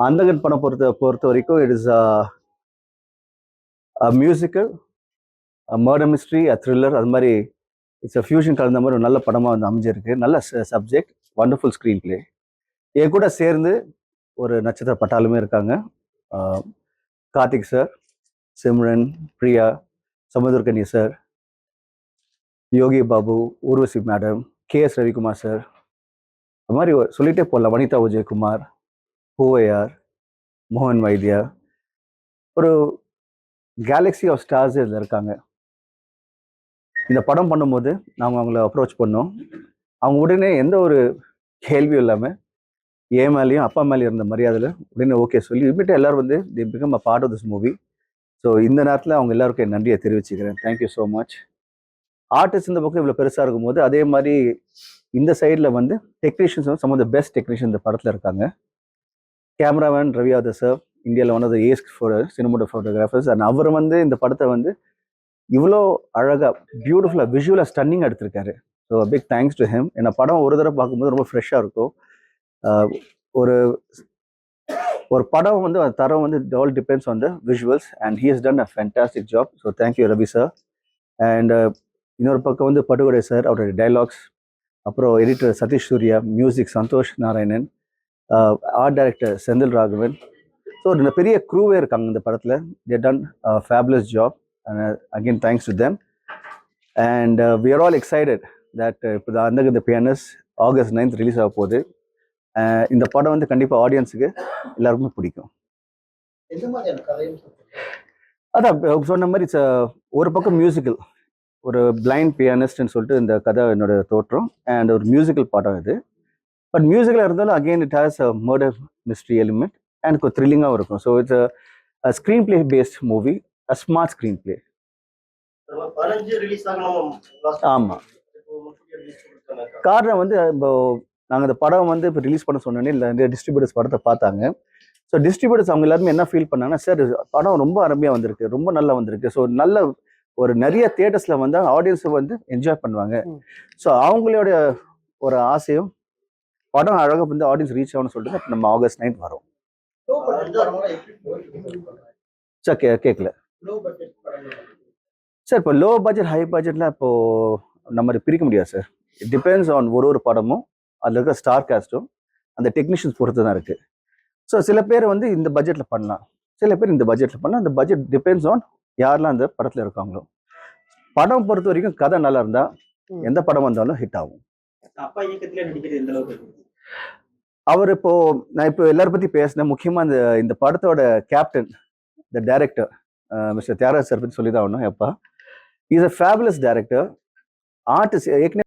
அந்தகன் படம் பொறுத்த வரைக்கும் it is musical, murder mystery, thriller, அது மாதிரி இட்ஸ் ஃபியூஷன் கலந்த மாதிரி ஒரு நல்ல படமாக வந்து அமைஞ்சிருக்கு. நல்ல சப்ஜெக்ட், வண்டர்ஃபுல் ஸ்க்ரீன் பிளே. என் கூட சேர்ந்து ஒரு நட்சத்திர பட்டாலுமே இருக்காங்க. Karthik sir, Simran, Priya, Samuthirakani sir, Yogi Babu, Urvashi madam, S Ravikumar sir, அது மாதிரி சொல்லிட்டே போகலாம். வனிதா விஜயகுமார், பூவையார், மோகன் வைத்தியா, ஒரு கேலக்ஸி ஆஃப் ஸ்டார்ஸ் இதில் இருக்காங்க. இந்த படம் பண்ணும்போது நாங்கள் அவங்கள அப்ரோச் பண்ணோம். அவங்க உடனே எந்த ஒரு கேள்வியும் இல்லாமல் என் மேலேயும் அப்பா மேலேயும் இருந்த மரியாதையில் உடனே ஓகே சொல்லி இமிடியேட்டாக எல்லாரும் வந்து they become a part of this movie. So இந்த நேரத்தில் அவங்க எல்லாருக்கும் என் நன்றியை தெரிவிச்சுக்கிறேன். Thank you so much. ஆர்டிஸ்ட் இந்த பக்கம் இவ்வளோ பெருசாக இருக்கும்போது அதே மாதிரி இந்த சைடில் வந்து டெக்னீஷியன்ஸ் வந்து some of the best technician இந்த படத்தில் இருக்காங்க. கேமராமேன் ரவி ஆதர் சார், இந்தியாவில் ஒன் ஆஃப் த ஏஸ்ட் சினிமோட்டோ ஃபோட்டோகிராஃபர்ஸ். அண்ட் அவர் வந்து இந்த படத்தை வந்து இவ்வளோ அழகாக பியூட்டிஃபுல்லாக விஷுவலாக ஸ்டன்னிங்காக எடுத்திருக்காரு. So big thanks to him. என்ன படம் ஒரு தடவை பார்க்கும்போது ரொம்ப ஃப்ரெஷ்ஷாக இருக்கும். ஒரு ஒரு படம் வந்து தரம் வந்து all depends on the visuals and he has done a fantastic job. So thank you Ravi sir. And இன்னொரு பக்கம் வந்து படுகொடை சார், அவருடைய டைலாக்ஸ், அப்புறம் editor Sathish Surya, music Santhosh Narayanan, art director Senthil Raghavan. So இந்த பெரிய க்ரூவே இருக்காங்க இந்த படத்தில். They done fabulous job and again thanks to them. And we are all excited that இப்போ அந்த பியானஸ் August 9th ரிலீஸ் ஆக போகுது. இந்த படம் வந்து கண்டிப்பாக ஆடியன்ஸுக்கு எல்லாருக்குமே பிடிக்கும். அதான் சொன்ன மாதிரி ஒரு பக்கம் மியூசிக்கல், ஒரு பிளைண்ட் பியானிஸ்ட்னு சொல்லிட்டு இந்த கதை என்னோட தோற்றம். அண்ட் ஒரு மியூசிக்கல் படம் இது. பட் மியூசிக்கலாக இருந்தாலும் again it has a murder mystery element and கொஞ்சம் த்ரில்லிங்காகவும் இருக்கும். So it's a screen play paste movie, a smart screen play. ஆமாம். காரணம் வந்து இப்போ நாங்கள் இந்த படம் வந்து இப்போ ரிலீஸ் பண்ண சொன்னோன்னே இல்லை டிஸ்ட்ரிபியூட்டர்ஸ் படத்தை பார்த்தாங்க. ஸோ டிஸ்ட்ரிபியூட்டர்ஸ் அவங்க எல்லாருமே என்ன ஃபீல் பண்ணாங்கன்னா, சார் படம் ரொம்ப அருமையாக வந்திருக்கு, ரொம்ப நல்லா வந்திருக்கு. ஸோ நல்ல ஒரு நிறைய தியேட்டர்ஸில் வந்து ஆடியன்ஸை வந்து என்ஜாய் பண்ணுவாங்க. ஸோ அவங்களோட ஒரு ஆசையும் படம் அழகாக வந்து ஆடியன்ஸ் ரீச் ஆகணும்னு சொல்லிட்டு நம்ம August 9th வரோம். சார் கேட்கல சார். இப்போ லோ பட்ஜெட் ஹை பட்ஜெட்லாம் இப்போ நம்ம பிரிக்க முடியாது சார். இட் டிபெண்ட்ஸ் ஆன் ஒரு படமும் அதில் இருக்க ஸ்டார் காஸ்ட்டும் அந்த டெக்னீஷியன்ஸ் பொறுத்து தான் இருக்குது. ஸோ சில பேர் வந்து இந்த பட்ஜெட்டில் பண்ணலாம், சில பேர் இந்த பட்ஜெட்டில் பண்ணலாம். அந்த பட்ஜெட் டிபெண்ட்ஸ் ஆன் யாரெல்லாம் அந்த படத்தில் இருக்காங்களோ. படம் பொறுத்த வரைக்கும் கதை நல்லா இருந்தால் எந்த படம் வந்தாலும் ஹிட் ஆகும். அவர் இப்போ நான் இப்போ எல்லாரும் பற்றி பேசினேன். முக்கியமாக இந்த படத்தோட captain, the director mister Thiyagaraj sir பற்றி சொல்லி தான் ஆகணும். எப்பா is a fabulous director. Artist ஏற்கனவே